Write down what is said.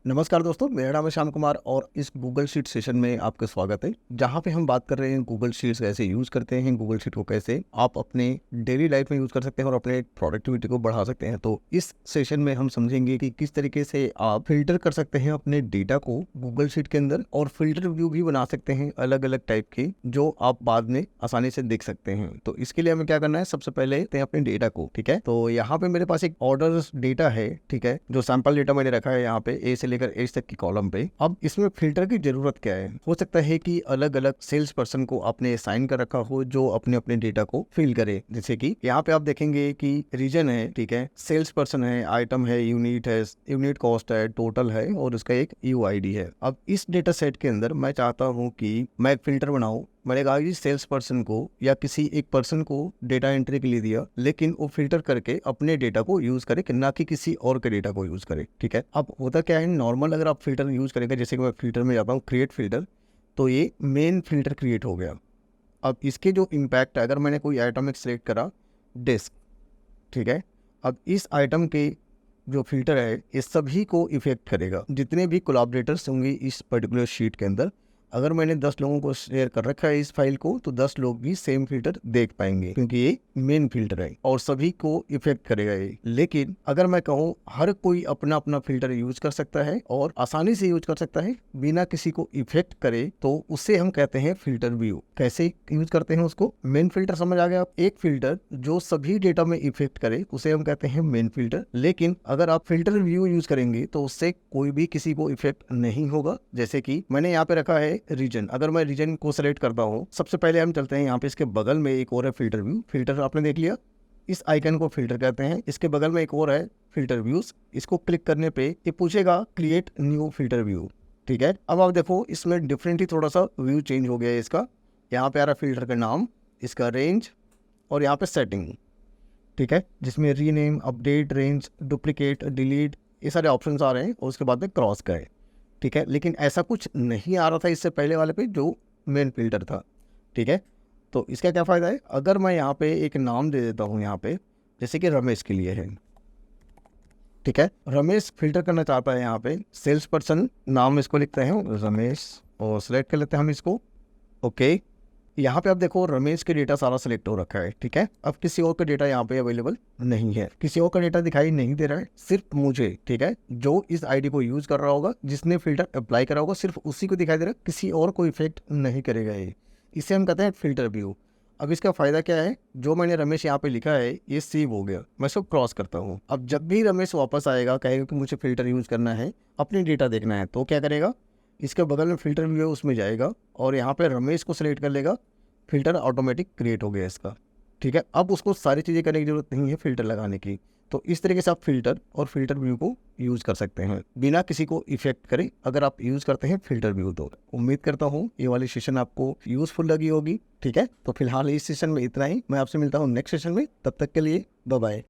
नमस्कार दोस्तों, मेरा नाम है श्याम कुमार और इस गूगल शीट सेशन में आपका स्वागत है। जहां पे हम बात कर रहे हैं गूगल शीट्स कैसे यूज़ करते हैं, गूगल शीट को कैसे आप अपने डेली लाइफ में यूज़ कर सकते हैं और अपने प्रोडक्टिविटी को बढ़ा सकते हैं। तो इस सेशन में हम समझेंगे कि किस तरीके से आप फिल्टर कर सकते हैं अपने डेटा को गूगल शीट के अंदर और फिल्टर व्यू भी बना सकते हैं अलग अलग टाइप के, जो आप बाद में आसानी से देख सकते हैं। तो इसके लिए हमें क्या करना है, सबसे पहले लेते हैं अपने डेटा को। ठीक है, तो यहाँ पे मेरे पास एक ऑर्डर डेटा है। ठीक है, जो सैंपल डेटा मैंने रखा है यहाँ पे ए से लेकर एज तक की कॉलम पे। अब इसमें फिल्टर की जरूरत क्या है, हो सकता है कि अलग अलग सेल्स पर्सन को आपने साइन कर रखा हो जो अपने अपने डेटा को फिल करे। जैसे कि यहाँ पे आप देखेंगे कि रीजन है, ठीक है, सेल्स पर्सन है, आइटम है, यूनिट कॉस्ट है, टोटल है और उसका एक यूआईडी है। अब इस डेटा सेट के अंदर मैं चाहता हूँ कि मैं एक फिल्टर बनाऊं। मैंने कहा कि सेल्स पर्सन को या किसी एक पर्सन को डेटा एंट्री के लिए दिया, लेकिन वो फिल्टर करके अपने डेटा को यूज करे, ना कि किसी और के डेटा को यूज करे। ठीक है, अब होता क्या है, नॉर्मल अगर आप फिल्टर यूज करेंगे, जैसे कि मैं फिल्टर में जाता हूँ क्रिएट फिल्टर, तो ये मेन फिल्टर क्रिएट हो गया। अब इसके जो इम्पैक्ट है, अगर मैंने कोई आइटम एक सेलेक्ट करा डिस्क, ठीक है, अब इस आइटम के जो फिल्टर है ये सभी को इफेक्ट करेगा। जितने भी कोलैबोरेटर्स होंगे इस पर्टिकुलर शीट के अंदर, अगर मैंने 10 लोगों को शेयर कर रखा है इस फाइल को, तो 10 लोग भी सेम फिल्टर देख पाएंगे, क्योंकि ये मेन फिल्टर है और सभी को इफेक्ट करेगा ये। लेकिन अगर मैं कहूँ हर कोई अपना अपना फिल्टर यूज कर सकता है और आसानी से यूज कर सकता है बिना किसी को इफेक्ट करे, तो उसे हम कहते हैं फिल्टर व्यू। कैसे यूज करते हैं उसको, मेन फिल्टर समझ आ गया। एक फिल्टर जो सभी डेटा में इफेक्ट करे उसे हम कहते हैं मेन फिल्टर। लेकिन अगर आप फिल्टर व्यू यूज करेंगे तो उससे कोई भी किसी को इफेक्ट नहीं होगा। जैसे कि मैंने यहाँ पे रखा है रीजन, अगर मैं रीजन को सेलेक्ट करता हूँ, सबसे पहले हम चलते हैं यहाँ पे, इसके बगल में एक और है फिल्टर व्यू। फिल्टर आपने देख लिया, इस आइकन को फिल्टर कहते हैं। इसके बगल में एक और है फिल्टर व्यूज, इसको क्लिक करने पे ये पूछेगा क्रिएट न्यू फिल्टर व्यू। ठीक है, अब आप देखो इसमें डिफरेंट ही थोड़ा सा व्यू चेंज हो गया है इसका। यहाँ पे आ रहा है फिल्टर का नाम, इसका रेंज और यहाँ पे सेटिंग। ठीक है, जिसमें rename, update, range, duplicate, delete, ये सारे ऑप्शन आ रहे हैं और उसके बाद में क्रॉस का है। ठीक है, लेकिन ऐसा कुछ नहीं आ रहा था इससे पहले वाले पे जो मेन फिल्टर था। ठीक है, तो इसका क्या फ़ायदा है, अगर मैं यहाँ पे एक नाम दे देता हूँ यहाँ पे, जैसे कि रमेश के लिए है। ठीक है, रमेश फिल्टर करना चाहता है, यहाँ पे सेल्स पर्सन नाम इसको लिखते हैं रमेश और सिलेक्ट कर लेते हैं हम इसको। ओके, यहाँ पे आप देखो रमेश के डेटा सारा सिलेक्ट हो रखा है। ठीक है, अब किसी और का डेटा यहाँ पे अवेलेबल नहीं है, किसी और का डेटा दिखाई नहीं दे रहा है, सिर्फ मुझे। ठीक है, जो इस आईडी को यूज कर रहा होगा, जिसने फिल्टर अप्लाई करा होगा, सिर्फ उसी को दिखाई दे रहा है, किसी और को इफेक्ट नहीं करेगा ये। इसे हम कहते हैं फिल्टर व्यू। अब इसका फायदा क्या है, जो मैंने रमेश यहाँ पे लिखा है ये सेव हो गया, मैं इसको क्रॉस करता हूँ। अब जब भी रमेश वापस आएगा, कहेगा कि मुझे फिल्टर यूज करना है, अपनी डेटा देखना है, तो क्या करेगा, इसके बगल में फिल्टर व्यू है उसमें जाएगा और यहाँ पे रमेश को सिलेक्ट कर लेगा, फिल्टर ऑटोमेटिक क्रिएट हो गया इसका। ठीक है, अब उसको सारी चीज़ें करने की जरूरत नहीं है फिल्टर लगाने की। तो इस तरीके से आप फिल्टर और फिल्टर व्यू को यूज़ कर सकते हैं बिना किसी को इफेक्ट करे, अगर आप यूज़ करते हैं फिल्टर व्यू। तो उम्मीद करता हूँ ये वाली सेशन आपको यूज़फुल लगी होगी। ठीक है, तो फिलहाल इस सेशन में इतना ही, मैं आपसे मिलता हूँ नेक्स्ट सेशन में, तब तक के लिए बाय बाय।